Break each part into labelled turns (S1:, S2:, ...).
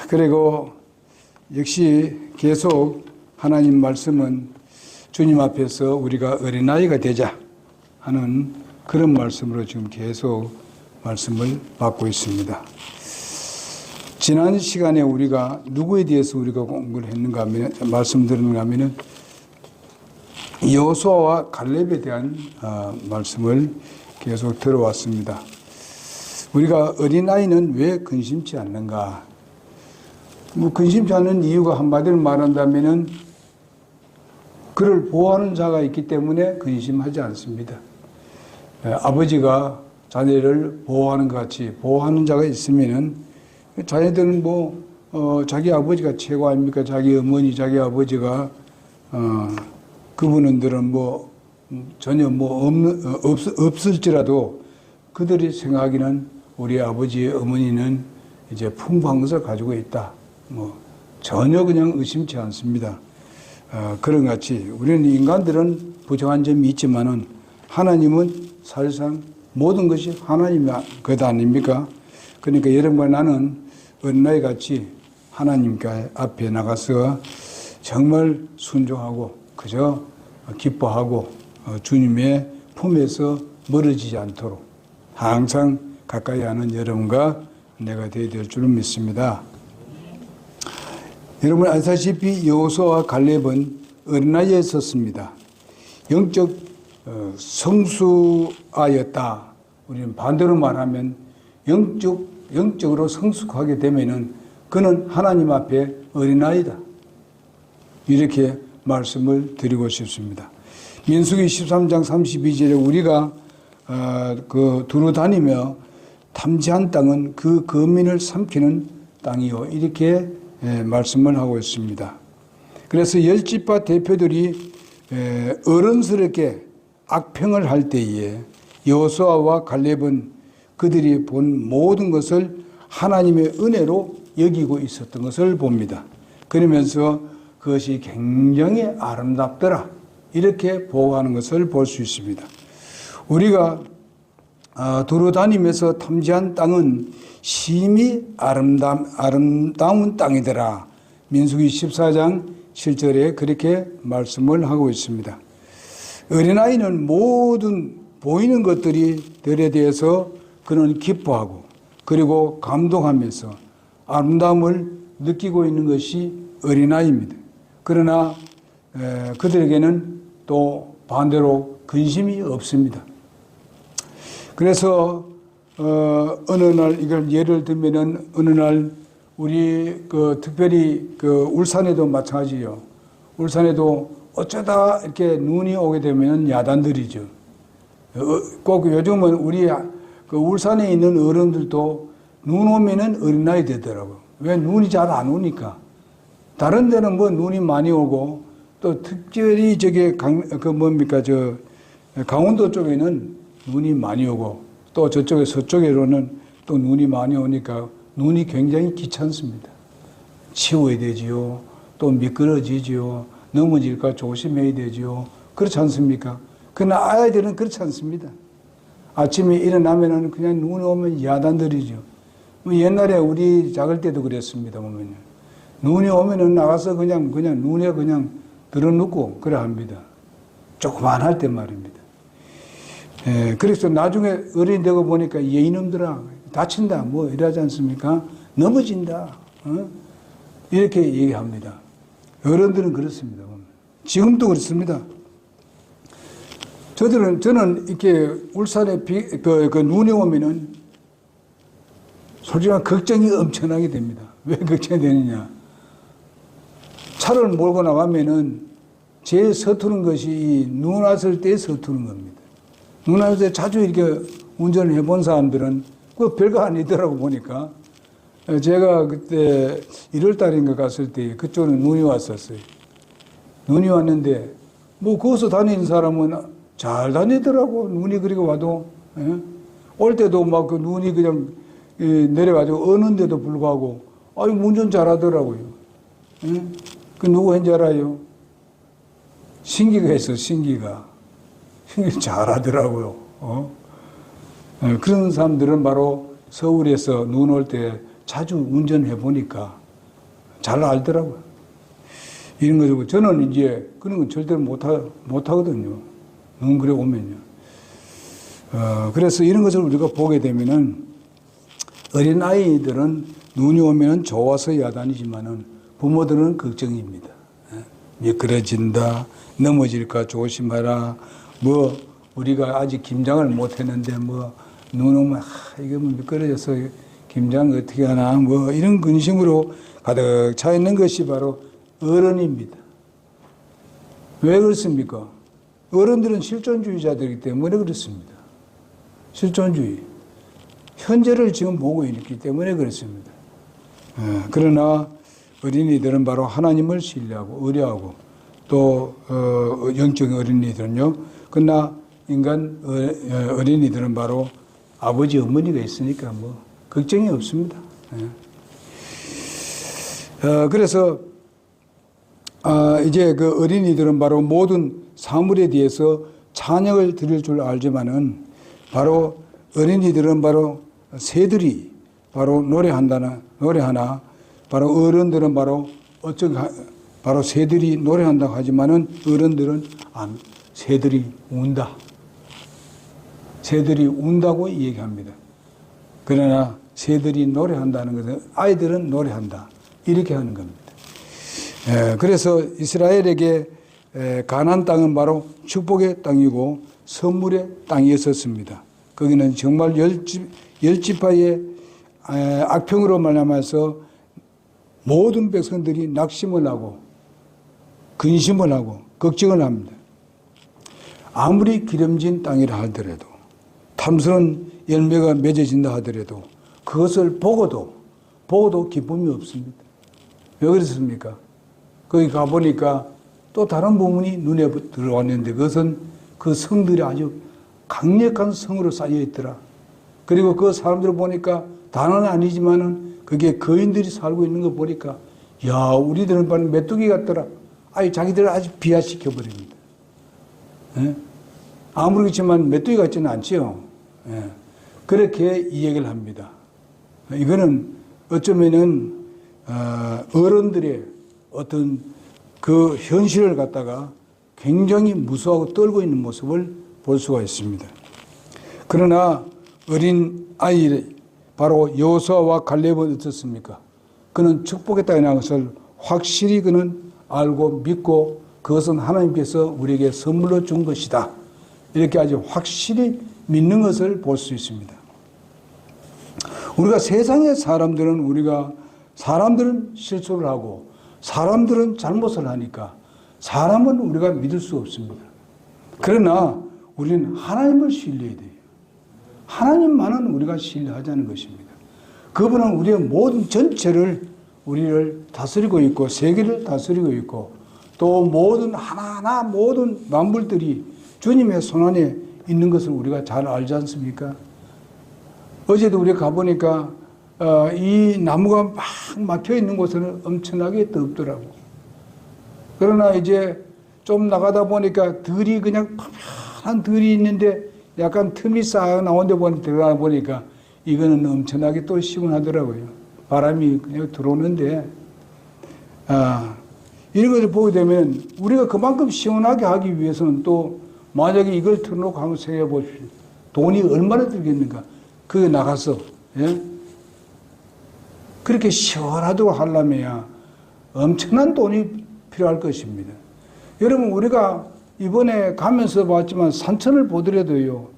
S1: 그리고 역시 계속 하나님 말씀은 주님 앞에서 우리가 어린아이가 되자 하는 그런 말씀으로 지금 계속 말씀을 받고 있습니다. 지난 시간에 우리가 누구에 대해서 우리가 공부를 했는가 하면, 말씀드렸는가 하면은 여호수아와 갈렙에 대한 말씀을 계속 들어왔습니다. 우리가 어린아이는 왜 근심치 않는가? 근심치 않는 이유가 한마디로 말한다면은 그를 보호하는 자가 있기 때문에 근심하지 않습니다. 아버지가 자녀를 보호하는 것 같이 보호하는 자가 있으면은 자녀들은 자기 아버지가 최고 아닙니까? 자기 어머니, 자기 아버지가 그분들은 전혀 없을지라도 그들이 생각하기는 우리 아버지의 어머니는 이제 풍부한 것을 가지고 있다. 전혀 그냥 의심치 않습니다. 그런 같이 우리는 인간들은 부정한 점이 있지만은 하나님은 사실상 모든 것이 하나님의 것 아닙니까? 그러니까 여러분과 나는 어린아이 같이 하나님 앞에 나가서 정말 순종하고 그저 기뻐하고 주님의 품에서 멀어지지 않도록 항상 가까이 하는 여러분과 내가 되어야 될 줄 믿습니다. 여러분 아시다시피 여호수아와 갈렙은 어린아이에 있었습니다. 영적 성숙하였다. 우리는 반대로 말하면 영적으로 성숙하게 되면은 그는 하나님 앞에 어린아이다. 이렇게 말씀을 드리고 싶습니다. 민수기 13장 32절에 우리가 두루 다니며 탐지한 땅은 그 거민을 삼키는 땅이요. 이렇게 말씀을 하고 있습니다. 그래서 열지파 대표들이 어른스럽게 악평을 할 때에 여호수아와 갈렙은 그들이 본 모든 것을 하나님의 은혜로 여기고 있었던 것을 봅니다. 그러면서 그것이 굉장히 아름답더라. 이렇게 보고하는 것을 볼 수 있습니다. 우리가 두루 다니면서 탐지한 땅은 심히 아름다운 땅이더라. 민수기 14장 7절에 그렇게 말씀을 하고 있습니다. 어린아이는 모든 보이는 것들에 대해서 그는 기뻐하고 그리고 감동하면서 아름다움을 느끼고 있는 것이 어린아이입니다. 그러나 그들에게는 또 반대로 근심이 없습니다. 그래서 어느 날 이걸 예를 들면은 어느 날 우리 특별히 울산에도 마찬가지요. 울산에도 어쩌다 이렇게 눈이 오게 되면 야단들이죠. 꼭 요즘은 우리 울산에 있는 어른들도 눈 오면은 어린아이 되더라고요. 왜? 눈이 잘 안 오니까. 다른 데는 눈이 많이 오고 또 특별히 강원도 쪽에는 눈이 많이 오고 또 저쪽에 서쪽으로는 또 눈이 많이 오니까 눈이 굉장히 귀찮습니다. 치워야 되지요. 또 미끄러지지요. 넘어질까 조심해야 되지요. 그렇지 않습니까? 그러나 아이들은 그렇지 않습니다. 아침에 일어나면은 그냥 눈이 오면 야단들이죠. 옛날에 우리 작을 때도 그랬습니다. 보면요. 눈이 오면은 나가서 그냥 눈에 그냥 들어눕고 그래 합니다. 조그만 할 때 말입니다. 그래서 나중에 어른이 되고 보니까 이놈들아 다친다 이러지 않습니까? 넘어진다. 이렇게 얘기합니다. 어른들은 그렇습니다. 지금도 그렇습니다. 저는 이렇게 울산에 눈이 오면은 솔직히 걱정이 엄청나게 됩니다. 왜 걱정이 되느냐? 차를 몰고 나가면은 제일 서투른 것이 눈 왔을 때 서투른 겁니다. 눈 왔을 때 자주 이렇게 운전을 해본 사람들은 그 별거 아니더라고 보니까. 제가 그때 1월 달인가 갔을 때 그쪽은 눈이 왔었어요. 눈이 왔는데 거기서 다니는 사람은 잘 다니더라고. 눈이 그리고 와도. 올 때도 그 눈이 그냥 내려가지고 어는데도 불구하고 운전 잘하더라고요. 그 누구 한지 알아요? 신기가 했어. 신기가 잘하더라고요. 그런 사람들은 바로 서울에서 눈 올 때 자주 운전해 보니까 잘 알더라고요. 이런 거죠. 저는 이제 그런 건 절대로 못하거든요. 너무 그래 오면요. 그래서 이런 것을 우리가 보게 되면은 어린 아이들은 눈이 오면은 좋아서야 다니지만은 부모들은 걱정입니다. 미끄러진다, 넘어질까 조심하라. 뭐 우리가 아직 김장을 못했는데 뭐 눈 오면 이거 뭐 미끄러져서 김장 어떻게 하나 뭐 이런 근심으로 가득 차 있는 것이 바로 어른입니다. 왜 그렇습니까? 어른들은 실존주의자들이기 때문에 그렇습니다. 실존주의. 현재를 지금 보고 있기 때문에 그렇습니다. 그러나 어린이들은 바로 하나님을 신뢰하고 의뢰하고 또 영적인 어린이들은요. 그러나 인간 어린이들은 바로 아버지 어머니가 있으니까 뭐 걱정이 없습니다. 그래서 이제 그 어린이들은 바로 모든 사물에 대해서 찬양을 드릴 줄 알지만은 바로 어린이들은 바로 새들이 바로 노래하나 바로 어른들은 바로 바로 새들이 노래한다고 하지만은 어른들은 새들이 운다. 새들이 운다고 얘기합니다. 그러나 새들이 노래한다는 것은 아이들은 노래한다. 이렇게 하는 겁니다. 그래서 이스라엘에게 가나안 땅은 바로 축복의 땅이고 선물의 땅이었었습니다. 거기는 정말 열지파의 악평으로 말미암아서 모든 백성들이 낙심을 하고 근심을 하고 걱정을 합니다. 아무리 기름진 땅이라 하더라도 탐스러운 열매가 맺어진다 하더라도 그것을 보고도 기쁨이 없습니다. 왜 그렇습니까? 거기 가보니까 또 다른 부분이 눈에 들어왔는데 그것은 그 성들이 아주 강력한 성으로 쌓여 있더라. 그리고 그 사람들을 보니까 다는 아니지만은 그게 거인들이 살고 있는 거 보니까 야, 우리들은 바로 메뚜기 같더라. 아니, 자기들을 아주 비하시켜 버립니다. 아무리 그렇지만 메뚜기 같지는 않지요. 그렇게 이 얘기를 합니다. 이거는 어쩌면은 어른들의 어떤 그 현실을 갖다가 굉장히 무서워하고 떨고 있는 모습을 볼 수가 있습니다. 그러나 어린 아이 바로 여호수아와 갈렙은 어떻습니까? 그는 축복의 땅이라는 것을 확실히 그는 알고 믿고 그것은 하나님께서 우리에게 선물로 준 것이다. 이렇게 아주 확실히 믿는 것을 볼 수 있습니다. 우리가 세상의 사람들은 실수를 하고 사람들은 잘못을 하니까 사람은 우리가 믿을 수 없습니다. 그러나 우리는 하나님을 신뢰해야 돼요. 하나님만은 우리가 신뢰하자는 것입니다. 그분은 우리의 모든 전체를 우리를 다스리고 있고 세계를 다스리고 있고 또 모든 하나하나 모든 만물들이 주님의 손안에 있는 것을 우리가 잘 알지 않습니까? 어제도 우리가 가보니까 이 나무가 막 막혀 있는 곳은 엄청나게 덥더라고. 그러나 이제 좀 나가다 보니까 들이 그냥 파란 들이 있는데 약간 틈이 싹 나온 데 들어가 보니까 이거는 엄청나게 또 시원하더라고요. 바람이 그냥 들어오는데, 이런 것을 보게 되면 우리가 그만큼 시원하게 하기 위해서는 또 만약에 이걸 틀어놓고 한번 생각해 보십시오. 돈이 얼마나 들겠는가. 그게 나가서, 예? 그렇게 시원하도록 하려면 엄청난 돈이 필요할 것입니다. 여러분, 우리가 이번에 가면서 봤지만 산천을 보더라도요,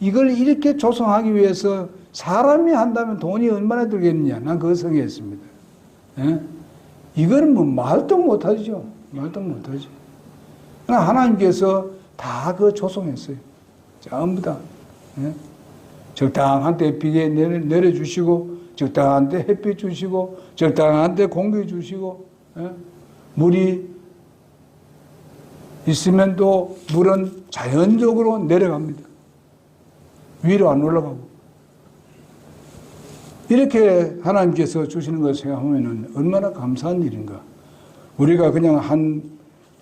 S1: 이걸 이렇게 조성하기 위해서 사람이 한다면 돈이 얼마나 들겠느냐. 난 그거 생각했습니다. 예? 이거는 뭐 말도 못하죠. 말도 못하죠. 그러나 하나님께서 다 그거 조성했어요. 전부 다. 예? 적당한 때 비에 내려주시고, 적당한 때 햇빛 주시고, 적당한 때 공기 주시고, 예? 물이 있으면 또 물은 자연적으로 내려갑니다. 위로 안 올라가고. 이렇게 하나님께서 주시는 것을 생각하면 얼마나 감사한 일인가. 우리가 그냥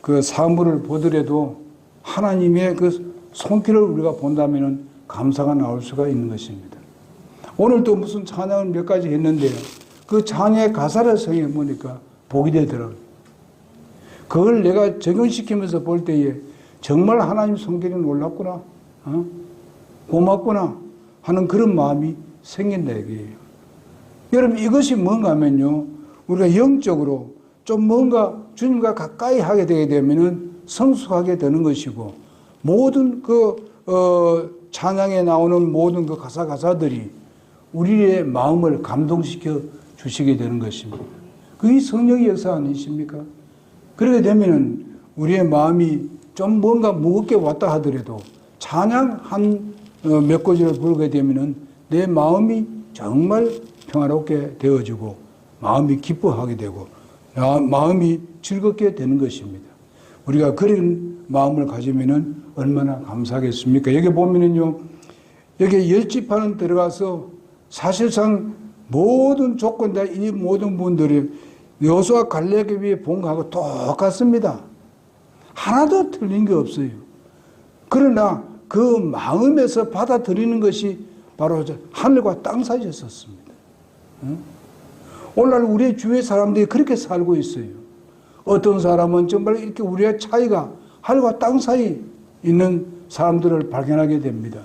S1: 그 사물을 보더라도 하나님의 그 손길을 우리가 본다면 감사가 나올 수가 있는 것입니다. 오늘도 무슨 찬양을 몇 가지 했는데 그 장의 가사를 성에 보니까 복이 되더라고요. 그걸 내가 적용시키면서 볼 때에 정말 하나님 성결이 놀랍구나, 고맙구나 하는 그런 마음이 생긴다 이거예요. 여러분, 이것이 뭔가 하면요, 우리가 영적으로 좀 뭔가 주님과 가까이 하게 되게 되면은 성숙하게 되는 것이고, 모든 찬양에 나오는 모든 그 가사들이 우리의 마음을 감동시켜 주시게 되는 것입니다. 그게 성령의 역사 아니십니까? 그렇게 되면은 우리의 마음이 좀 뭔가 무겁게 왔다 하더라도 찬양 몇 구절을 부르게 되면은 내 마음이 정말 평화롭게 되어지고 마음이 기뻐하게 되고 마음이 즐겁게 되는 것입니다. 우리가 그런 마음을 가지면은 얼마나 감사하겠습니까? 여기 보면은요, 여기 10지파는 들어가서 사실상 모든 조건 다 이 모든 분들이 여호수아 갈렙의 본거하고 똑같습니다. 하나도 틀린 게 없어요. 그러나 그 마음에서 받아들이는 것이 바로 하늘과 땅 사이였었습니다. 오늘날 우리의 주위의 사람들이 그렇게 살고 있어요. 어떤 사람은 정말 이렇게 우리의 차이가 하늘과 땅 사이 있는 사람들을 발견하게 됩니다.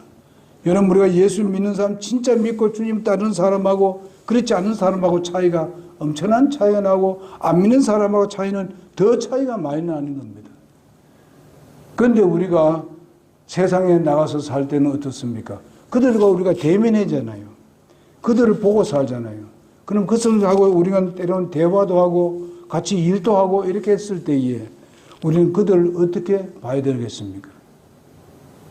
S1: 여러분, 우리가 예수 믿는 사람, 진짜 믿고 주님 따르는 사람하고 그렇지 않은 사람하고 차이가 엄청난 차이가 나고, 안 믿는 사람하고 차이는 더 차이가 많이 나는 겁니다. 그런데 우리가 세상에 나가서 살 때는 어떻습니까? 그들과 우리가 대면하잖아요. 그들을 보고 살잖아요. 그럼 그들하고 우리가 때로는 대화도 하고 같이 일도 하고 이렇게 했을 때에 우리는 그들을 어떻게 봐야 되겠습니까?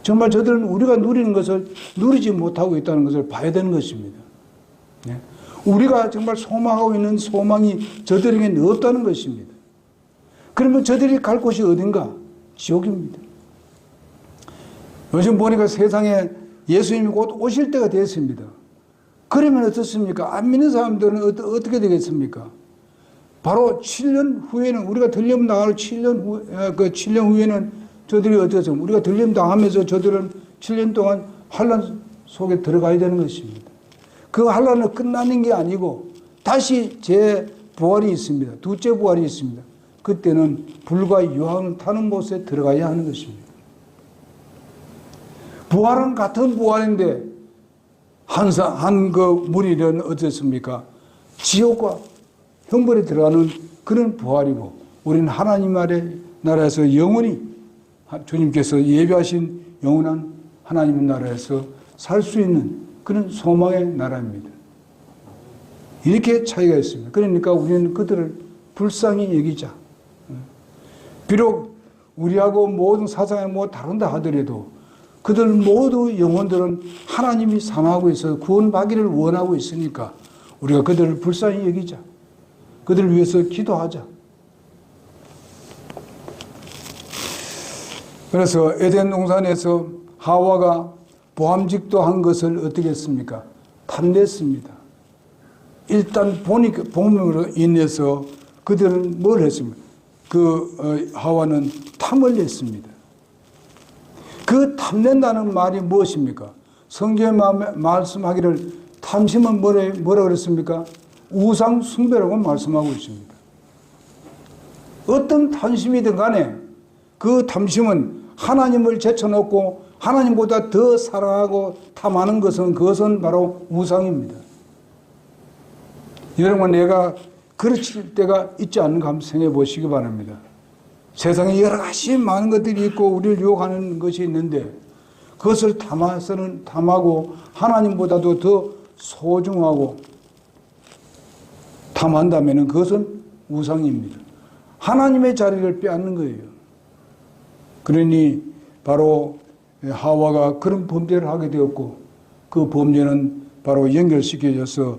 S1: 정말 저들은 우리가 누리는 것을 누리지 못하고 있다는 것을 봐야 되는 것입니다. 네? 우리가 정말 소망하고 있는 소망이 저들에게는 없다는 것입니다. 그러면 저들이 갈 곳이 어딘가? 지옥입니다. 요즘 보니까 세상에 예수님이 곧 오실 때가 됐습니다. 그러면 어떻습니까? 안 믿는 사람들은 어떻게 되겠습니까? 바로 7년 후에는, 우리가 들림 당할 7년 후에는 저들이 어떻습니까? 우리가 들림 당하면서 저들은 7년 동안 환란 속에 들어가야 되는 것입니다. 그 환란은 끝나는 게 아니고 다시 재부활이 있습니다. 둘째 부활이 있습니다. 그때는 불과 유황을 타는 곳에 들어가야 하는 것입니다. 부활은 같은 부활인데 한 무리는 어떻습니까? 지옥과 형벌에 들어가는 그런 부활이고, 우리는 하나님 아래 나라에서 영원히 주님께서 예비하신 영원한 하나님의 나라에서 살 수 있는 그런 소망의 나라입니다. 이렇게 차이가 있습니다. 그러니까 우리는 그들을 불쌍히 여기자. 비록 우리하고 모든 사상에 다른다 하더라도 그들 모두 영혼들은 하나님이 사랑하고 있어서 구원받기를 원하고 있으니까 우리가 그들을 불쌍히 여기자. 그들을 위해서 기도하자. 그래서 에덴 동산에서 하와가 보암직도 한 것을 어떻게 했습니까? 탐냈습니다. 일단 본능으로 인해서 그들은 뭘 했습니까? 하와는 탐을 냈습니다. 그 탐낸다는 말이 무엇입니까? 성경에 말씀하기를 탐심은 뭐라 그랬습니까? 우상 숭배라고 말씀하고 있습니다. 어떤 탐심이든 간에 그 탐심은 하나님을 제쳐놓고 하나님보다 더 사랑하고 탐하는 그것은 바로 우상입니다. 여러분, 내가 그르칠 때가 있지 않는가 한번 생각해 보시기 바랍니다. 세상에 여러 가지 많은 것들이 있고 우리를 유혹하는 것이 있는데 그것을 탐하고 하나님보다도 더 소중하고 탐한다면 그것은 우상입니다. 하나님의 자리를 빼앗는 거예요. 그러니 바로 하와가 그런 범죄를 하게 되었고, 그 범죄는 바로 연결시켜져서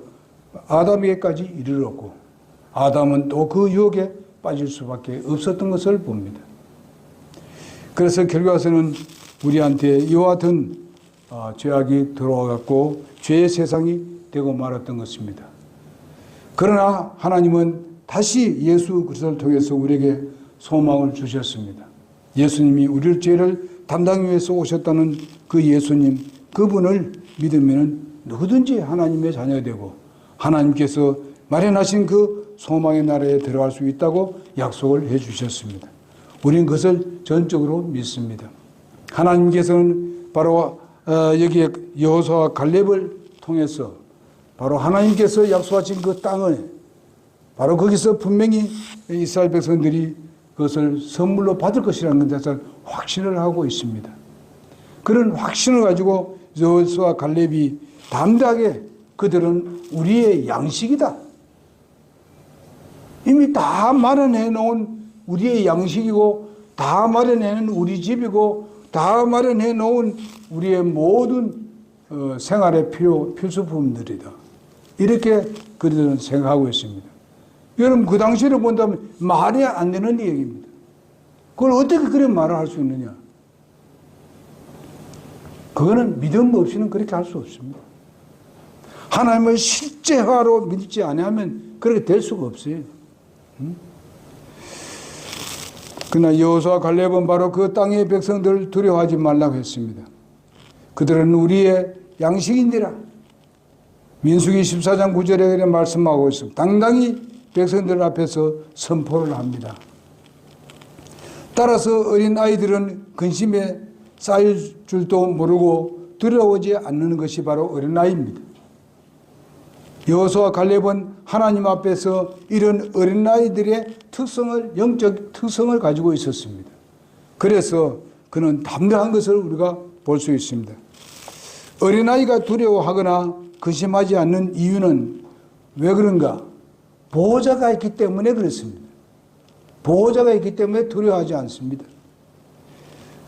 S1: 아담에게까지 이르렀고, 아담은 또 그 유혹에 빠질 수밖에 없었던 것을 봅니다. 그래서 결과에서는 우리한테 이와 같은 죄악이 들어와갖고 죄의 세상이 되고 말았던 것입니다. 그러나 하나님은 다시 예수 그리스도를 통해서 우리에게 소망을 주셨습니다. 예수님이 우리의 죄를 담당하기 위해서 오셨다는 그 예수님, 그분을 믿으면 누구든지 하나님의 자녀가 되고 하나님께서 마련하신 그 소망의 나라에 들어갈 수 있다고 약속을 해 주셨습니다. 우리는 그것을 전적으로 믿습니다. 하나님께서는 바로 여기에 여호수아와 갈렙을 통해서 바로 하나님께서 약속하신 그 땅을 바로 거기서 분명히 이스라엘 백성들이 그것을 선물로 받을 것이라는 것을 확신을 하고 있습니다. 그런 확신을 가지고 여호수아와 갈렙이 담대하게 그들은 우리의 양식이다. 이미 다 마련해 놓은 우리의 양식이고 다 마련해 놓은 우리 집이고 다 마련해 놓은 우리의 모든 생활의 필수품들이다. 이렇게 그들은 생각하고 있습니다. 여러분 그 당시를 본다면 말이 안 되는 얘기입니다. 그걸 어떻게 그런 말을 할 수 있느냐? 그거는 믿음 없이는 그렇게 할 수 없습니다. 하나님을 실제화로 믿지 않으면 그렇게 될 수가 없어요. 그러나 여호수아와 갈렙은 바로 그 땅의 백성들을 두려워하지 말라고 했습니다. 그들은 우리의 양식인지라. 민수기 14장 9절에 말씀하고 있습니다. 당당히 백성들 앞에서 선포를 합니다. 따라서 어린 아이들은 근심에 쌓일 줄도 모르고 두려워하지 않는 것이 바로 어린아이입니다. 여호수아와 갈렙은 하나님 앞에서 이런 어린아이들의 영적 특성을 가지고 있었습니다. 그래서 그는 담대한 것을 우리가 볼 수 있습니다. 어린아이가 두려워하거나 근심하지 않는 이유는 왜 그런가? 보호자가 있기 때문에 그렇습니다. 보호자가 있기 때문에 두려워하지 않습니다.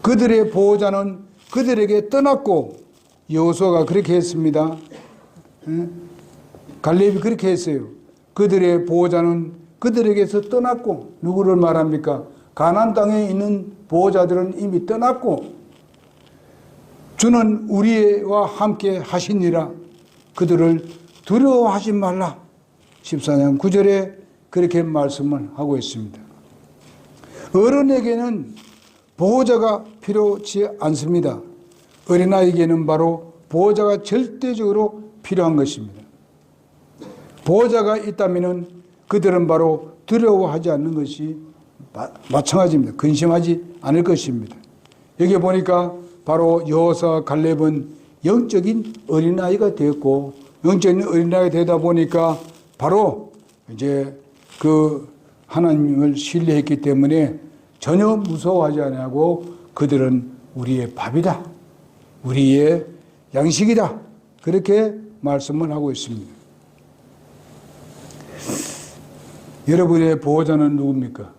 S1: 그들의 보호자는 그들에게 떠났고 여호수아가 그렇게 했습니다. 갈렙이 그렇게 했어요. 그들의 보호자는 그들에게서 떠났고 누구를 말합니까? 가나안 땅에 있는 보호자들은 이미 떠났고 주는 우리와 함께 하시니라. 그들을 두려워하지 말라. 14장 9절에 그렇게 말씀을 하고 있습니다. 어른에게는 보호자가 필요치 않습니다. 어린아이에게는 바로 보호자가 절대적으로 필요한 것입니다. 보호자가 있다면 그들은 바로 두려워하지 않는 것이 마찬가지입니다. 근심하지 않을 것입니다. 여기 보니까 바로 여호수아와 갈렙은 영적인 어린아이가 되었고 영적인 어린아이가 되다 보니까 바로 이제 그 하나님을 신뢰했기 때문에 전혀 무서워하지 않고 그들은 우리의 밥이다. 우리의 양식이다. 그렇게 말씀을 하고 있습니다. 여러분의 보호자는 누굽니까?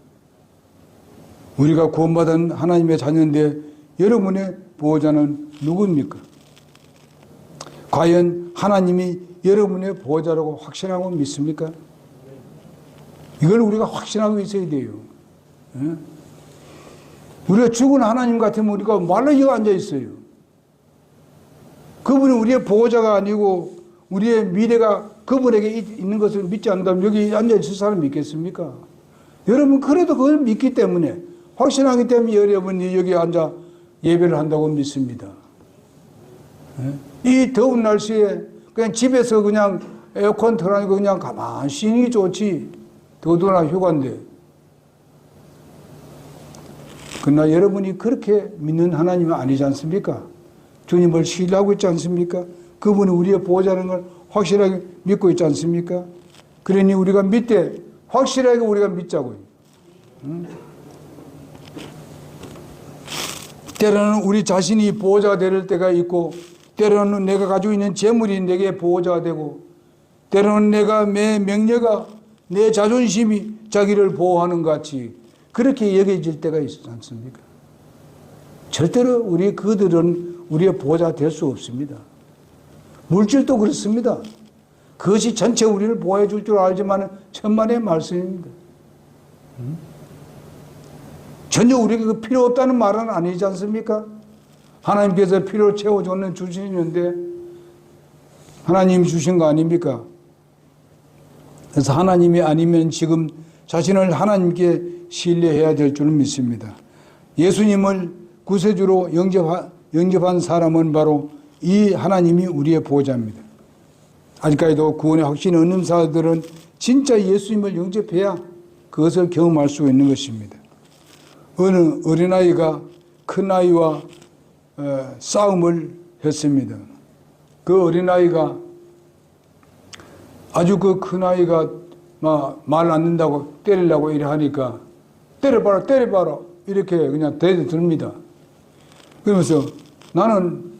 S1: 우리가 구원받은 하나님의 자녀인데 여러분의 보호자는 누굽니까? 과연 하나님이 여러분의 보호자라고 확신하고 믿습니까? 이걸 우리가 확신하고 있어야 돼요. 우리가 죽은 하나님 같으면 우리가 말로 여기 앉아 있어요. 그분은 우리의 보호자가 아니고 우리의 미래가 그분에게 있는 것을 믿지 않는다면 여기 앉아 있을 사람 믿겠습니까? 여러분 그래도 그걸 믿기 때문에 확신하기 때문에 여러분이 여기 앉아 예배를 한다고 믿습니다. 이 더운 날씨에 그냥 집에서 그냥 에어컨 틀어놓고 그냥 가만히 쉬는 게 좋지. 더구나 휴가인데. 그러나 여러분이 그렇게 믿는 하나님은 아니지 않습니까? 주님을 신뢰하고 있지 않습니까? 그분이 우리의 보호자라는 걸 확실하게 믿고 있지 않습니까? 그러니 우리가 믿되 확실하게 우리가 믿자고요. 때로는 우리 자신이 보호자가 될 때가 있고 때로는 내가 가지고 있는 재물이 내게 보호자가 되고 때로는 내가 내 명예가 내 자존심이 자기를 보호하는 것 같이 그렇게 여겨질 때가 있지 않습니까? 절대로 그들은 우리의 보호자가 될 수 없습니다. 물질도 그렇습니다. 그것이 전체 우리를 보호해 줄 줄 알지만 천만의 말씀입니다. 전혀 우리에게 그 필요 없다는 말은 아니지 않습니까? 하나님께서 필요를 주시는데 하나님이 주신 거 아닙니까? 그래서 하나님이 아니면 지금 자신을 하나님께 신뢰해야 될 줄 믿습니다. 예수님을 구세주로 영접한 사람은 바로 이 하나님이 우리의 보호자입니다. 아직까지도 구원의 확신이 없는 사람들은 진짜 예수님을 영접해야 그것을 경험할 수 있는 것입니다. 어느 어린아이가 큰아이와 싸움을 했습니다. 그 어린아이가 아주 그 큰아이가 말 안 듣는다고 때리려고 이래 하니까 때려봐라 때려봐라 이렇게 그냥 대듭니다. 그러면서 나는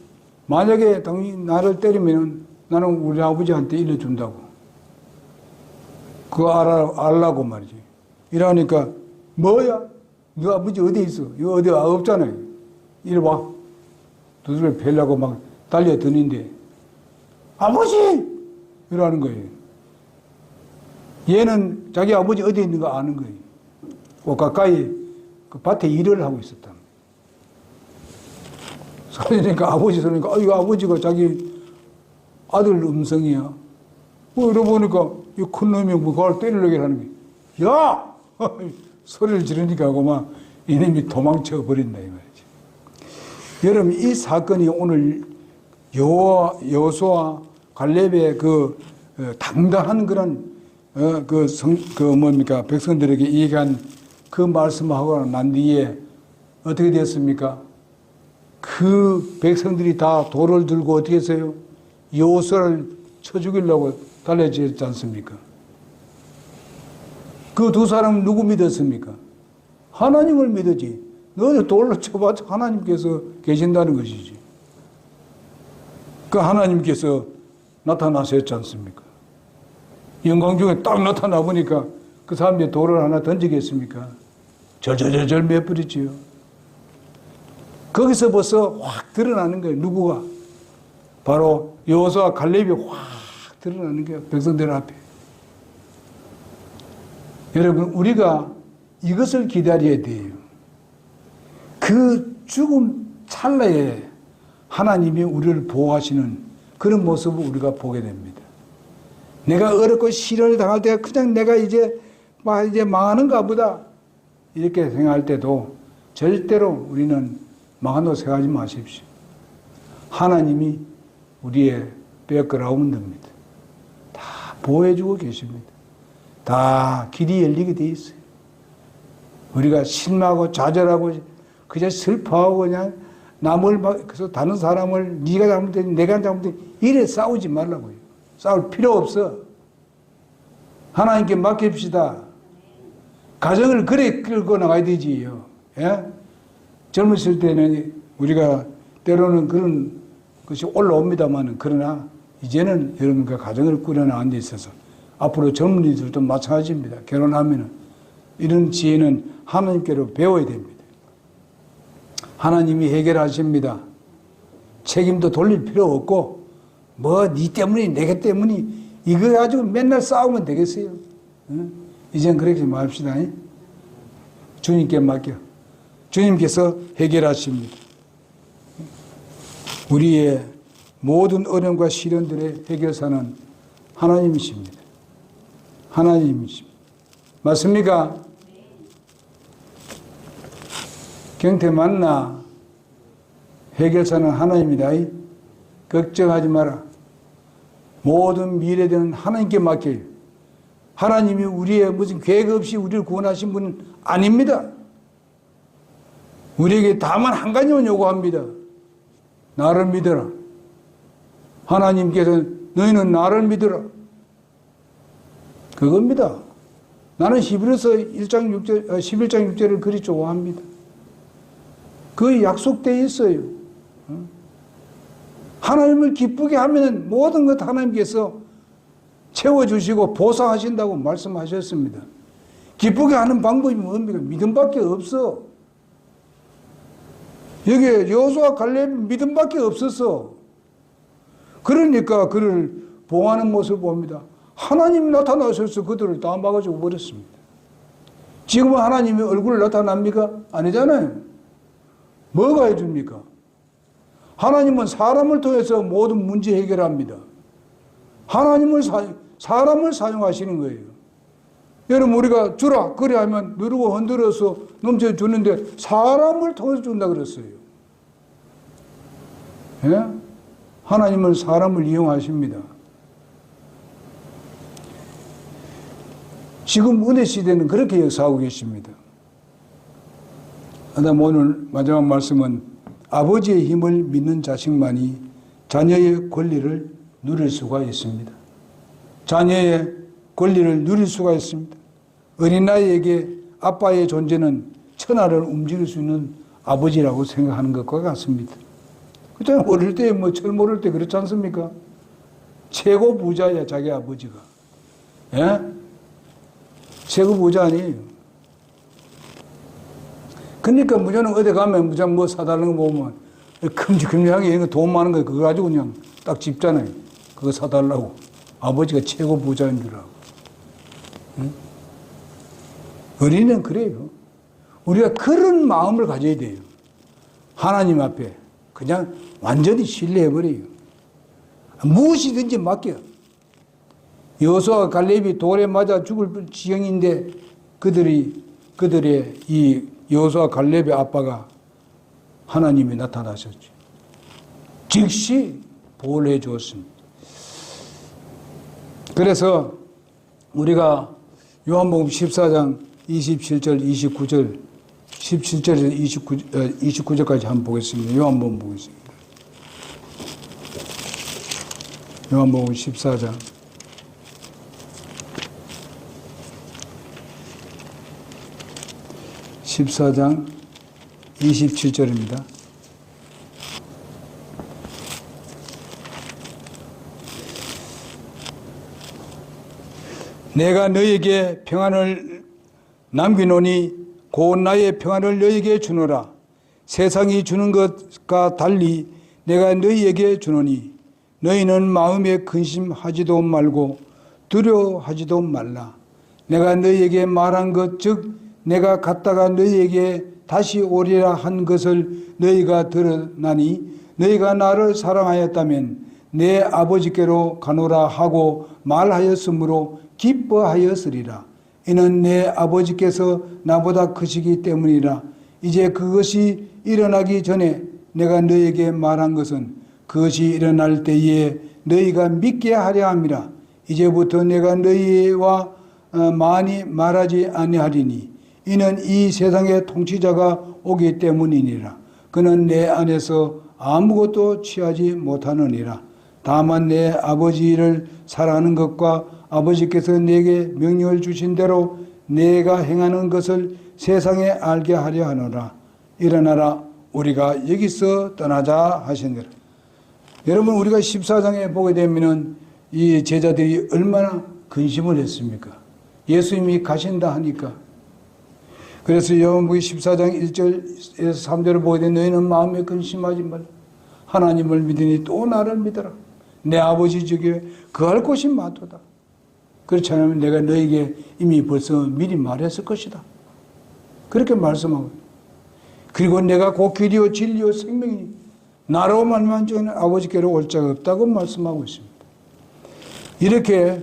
S1: 만약에 당신이 나를 때리면 나는 우리 아버지한테 일러준다고. 그거 알라고 말이지. 이러니까 뭐야? 너 아버지 어디 있어? 이거 어디 없잖아요. 이리 와. 두드려 패려고 막 달려드는데 아버지! 이러는 거예요. 얘는 자기 아버지 어디 있는 거 아는 거예요. 그 가까이 그 밭에 일을 하고 있었다. 그러니까 아버지 소리니까 이거 아버지가 자기 아들 음성이야. 이러보니까 이 큰 놈이 그걸 때리려고 하는 거야. 야! 소리를 지르니까 그만 이놈이 도망쳐 버린다 이 말이지. 여러분 이 사건이 오늘 여호수아 갈렙의 그 당당한 그런 뭡니까 백성들에게 얘기한 그 말씀하고 난 뒤에 어떻게 됐습니까? 그 백성들이 다 돌을 들고 어떻게 했어요? 여호수아를 쳐 죽이려고 달려지지 않습니까? 그 두 사람은 누구 믿었습니까? 하나님을 믿었지. 너희 돌로 쳐봤자 하나님께서 계신다는 것이지. 그 하나님께서 나타나셨지 않습니까? 영광 중에 딱 나타나 보니까 그 사람이 돌을 하나 던지겠습니까? 절절절절 매버리지요. 거기서 벌써 확 드러나는 거예요. 누구가? 바로 여호수아 갈렙이 확 드러나는 거예요. 백성들 앞에. 여러분 우리가 이것을 기다려야 돼요. 그 죽음 찰나에 하나님이 우리를 보호하시는 그런 모습을 우리가 보게 됩니다. 내가 어렵고 시련을 당할 때 그냥 내가 이제 망하는가 보다 이렇게 생각할 때도 절대로 우리는 망한다고 생각하지 마십시오. 하나님이 우리의 백그라운드입니다. 됩니다. 다 보호해주고 계십니다. 다 길이 열리게 돼 있어요. 우리가 실망하고 좌절하고 그저 슬퍼하고 그냥 남을 그래서 다른 사람을 네가 잘못했니 내가 잘못했니 이래 싸우지 말라고요. 싸울 필요 없어. 하나님께 맡깁시다. 가정을 그래 끌고 나가야 되지요. 예? 젊었을 때는 우리가 때로는 그런 것이 올라옵니다만 그러나 이제는 여러분과 가정을 꾸려나가는 데 있어서 앞으로 젊은이들도 마찬가지입니다. 결혼하면은 이런 지혜는 하나님께로 배워야 됩니다. 하나님이 해결하십니다. 책임도 돌릴 필요 없고 네 때문이 내가 때문이 이거 가지고 맨날 싸우면 되겠어요. 이젠 그렇게 마십시다. 주님께 맡겨. 주님께서 해결하십니다. 우리의 모든 어려움과 시련들의 해결사는 하나님이십니다. 하나님이십니다. 맞습니까? 경태 맞나? 해결사는 하나님이다. 걱정하지 마라. 모든 미래되는 하나님께 맡겨요. 하나님이 우리의 무슨 계획 없이 우리를 구원하신 분은 아닙니다. 우리에게 다만 한 가지만 요구합니다. 나를 믿어라. 하나님께서 너희는 나를 믿어라. 그겁니다. 나는 히브리서 11장 6절을 그리 좋아합니다. 그 약속되어 있어요. 하나님을 기쁘게 하면 모든 것 하나님께서 채워주시고 보상하신다고 말씀하셨습니다. 기쁘게 하는 방법이 뭡니까? 믿음밖에 없어. 여기에 여호수아 갈렙 믿음밖에 없었어. 그러니까 그를 보호하는 모습을 봅니다. 하나님이 나타나셔서 그들을 다 막아주고 버렸습니다. 지금은 하나님이 얼굴을 나타납니까? 아니잖아요. 뭐가 해줍니까? 하나님은 사람을 통해서 모든 문제 해결합니다. 하나님을 사람을 사용하시는 거예요. 여러분 우리가 주라 그래 하면 누르고 흔들어서 넘쳐주는데 사람을 통해서 준다 그랬어요. 예? 하나님은 사람을 이용하십니다. 지금 은혜 시대는 그렇게 역사하고 계십니다. 그다음 오늘 마지막 말씀은 아버지의 힘을 믿는 자식만이 자녀의 권리를 누릴 수가 있습니다. 자녀의 권리를 누릴 수가 있습니다. 어린아이에게 아빠의 존재는 천하를 움직일 수 있는 아버지라고 생각하는 것과 같습니다. 그때 어릴 때 뭐 철 어릴 때 그렇지 않습니까? 최고 부자야 자기 아버지가. 예? 최고 부자 아니에요. 그러니까 무조건 어디 가면 무조건 뭐 사달라는 거 보면 큼직큼직하게 이런 거 돈 많은 거 그거 가지고 그냥 딱 집잖아요. 그거 사달라고. 아버지가 최고 부자인 줄 알고. 응? 어린이는 그래요. 우리가 그런 마음을 가져야 돼요. 하나님 앞에 그냥 완전히 신뢰해버려요. 무엇이든지 맡겨. 여호수아와 갈렙이 돌에 맞아 죽을 지경인데 그들의 이 여호수아 갈렙의 아빠가 하나님이 나타나셨죠. 즉시 보호를 해 주었습니다. 그래서 우리가 요한복음 14장 27절, 29절, 17절에서 29절까지 한번 보겠습니다. 요한복음 보겠습니다. 요한복음 14장 27절입니다. 내가 너에게 평안을 남기노니 곧 나의 평안을 너에게 주노라. 세상이 주는 것과 달리 내가 너희에게 주노니 너희는 마음에 근심하지도 말고 두려워하지도 말라. 내가 너희에게 말한 것 즉 내가 갔다가 너희에게 다시 오리라 한 것을 너희가 들었나니 너희가 나를 사랑하였다면 내 아버지께로 가노라 하고 말하였으므로 기뻐하였으리라. 이는 내 아버지께서 나보다 크시기 때문이라. 이제 그것이 일어나기 전에 내가 너희에게 말한 것은 그것이 일어날 때에 너희가 믿게 하려 함이라. 이제부터 내가 너희와 많이 말하지 아니하리니 이는 이 세상의 통치자가 오기 때문이니라. 그는 내 안에서 아무것도 취하지 못하느니라. 다만 내 아버지를 사랑하는 것과 아버지께서 내게 명령을 주신 대로 내가 행하는 것을 세상에 알게 하려 하노라. 일어나라 우리가 여기서 떠나자 하시니라. 여러분 우리가 14장에 보게 되면 이 제자들이 얼마나 근심을 했습니까? 예수님이 가신다 하니까. 그래서 요한복음 14장 1절에서 3절을 보게 되면 너희는 마음에 근심하지 말라. 하나님을 믿으니 또 나를 믿어라. 내 아버지 저기에 거할 곳이 많도다. 그렇지 않으면 내가 너에게 이미 벌써 미리 말했을 것이다. 그렇게 말씀하고. 그리고 내가 곧 길이요 진리요 생명이니 나로 말미암아 저는 아버지께로 올 자가 없다고 말씀하고 있습니다. 이렇게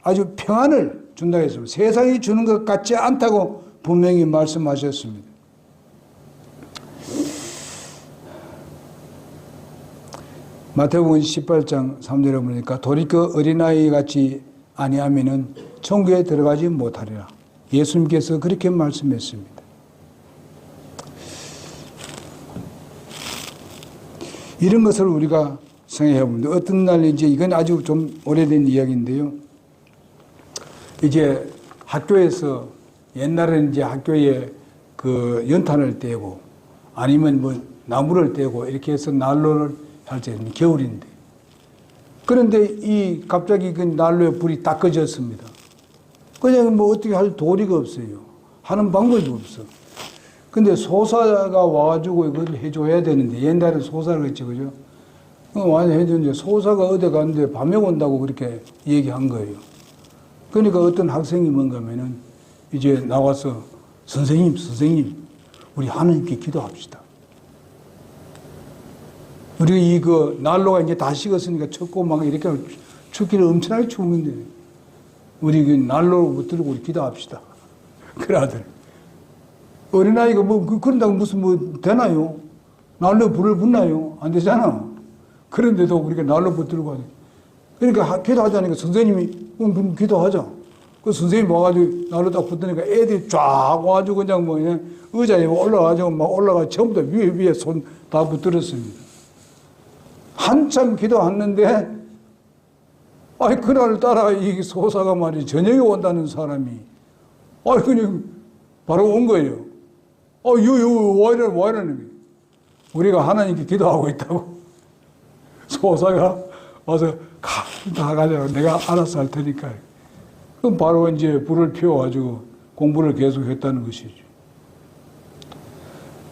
S1: 아주 평안을 준다고 했습니다. 세상이 주는 것 같지 않다고 분명히 말씀하셨습니다. 마태복음 18장 3절에 보니까 돌이켜 어린아이 같이 아니하면은 천국에 들어가지 못하리라. 예수님께서 그렇게 말씀했습니다. 이런 것을 우리가 생각해 봅니다. 어떤 날 이제 이건 아주 좀 오래된 이야기인데요. 이제 학교에서 옛날에는 이제 학교에 그 연탄을 떼고 아니면 뭐 나무를 떼고 이렇게 해서 난로를 할 때는 겨울인데 그런데 이 갑자기 그 난로에 불이 딱 꺼졌습니다. 그냥 뭐 어떻게 할 도리가 없어요. 하는 방법이 없어. 근데 소사가 와가지고 이걸 해줘야 되는데 옛날에 소사를 했지 그죠? 와서 해주는데 소사가 어디 갔는데 밤에 온다고 그렇게 얘기한 거예요. 그러니까 어떤 학생이 뭔가 하면은 이제 나와서 선생님 우리 하나님께 기도합시다. 우리가 이거 난로가 이제 다 식었으니까 춥고 막 이렇게 춥기를 엄청나게 추운데 우리 그 난로 붙들고 우리 기도합시다. 그래 아들. 어린아이가 뭐 그런다고 무슨 뭐 되나요? 난로 불을 붙나요? 안 되잖아. 그런데도 우리가 난로 붙들고 하니. 그러니까 기도하자니까 선생님이 그럼 기도하자. 그 선생님 와가지고 나로 딱 붙으니까 애들이 쫙 와가지고 그냥 뭐 그냥 의자에 올라가지고 막 올라가 전부 다 위에 손 다 붙들었습니다. 한참 기도했는데 아이 그날 따라 이 소사가 말이 저녁에 온다는 사람이 아이 그냥 바로 온 거예요. 와 이러는 거예요. 우리가 하나님께 기도하고 있다고 소사가 와서 다 가자고 내가 알아서 할 테니까. 그럼 바로 이제 불을 피워가지고 공부를 계속했다는 것이죠.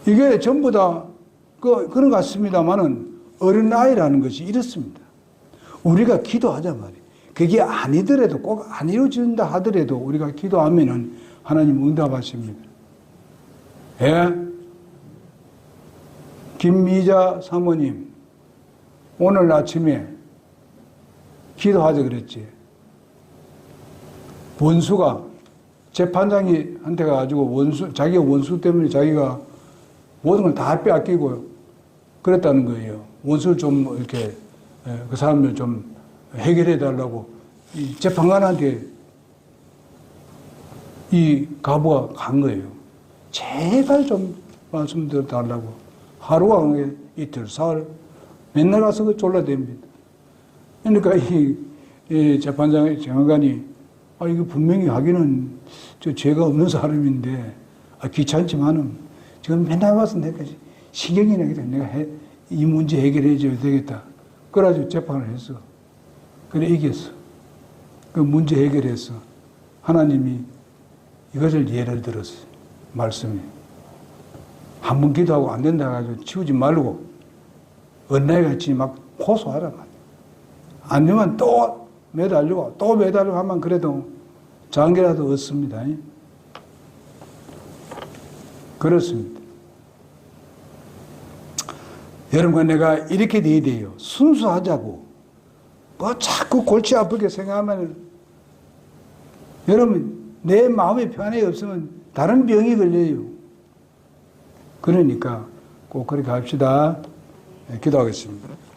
S1: 이게 전부 다 그런 것 같습니다만은 어린아이라는 것이 이렇습니다. 우리가 기도하자 말이에요. 그게 아니더라도 꼭 안 이루어진다 하더라도 우리가 기도하면은 하나님 응답하십니다. 예? 김미자 사모님, 오늘 아침에 기도하자 그랬지. 원수가 재판장이 한테 가가지고 자기가 원수 때문에 자기가 모든 걸 다 빼앗기고 그랬다는 거예요. 원수를 좀 이렇게 그 사람을 좀 해결해 달라고 이 재판관한테 이 가부가 간 거예요. 제발 좀 말씀드려 달라고. 하루가 이틀, 사흘 맨날 가서 그 졸라댑니다. 그러니까 이 재판관이 이거 분명히 하기는 저 죄가 없는 사람인데 귀찮지만은 지금 맨날 와서 내가 신경이 나겠다. 내가 이 문제 해결해 줘야 되겠다. 그래가지고 재판을 했어. 그래 이겼어. 그 문제 해결했어. 하나님이 이것을 예를 들었어요. 말씀이. 한 번 기도하고 안 된다 해가지고 치우지 말고 언나이같이 막 호소하라 말이야. 안 되면 또 매달리고 하면 그래도 장기라도 얻습니다. 그렇습니다. 여러분, 내가 이렇게 돼야 돼요. 순수하자고. 뭐 자꾸 골치 아프게 생각하면 여러분, 내 마음이 편안이 없으면 다른 병이 걸려요. 그러니까 꼭 그렇게 합시다. 네, 기도하겠습니다.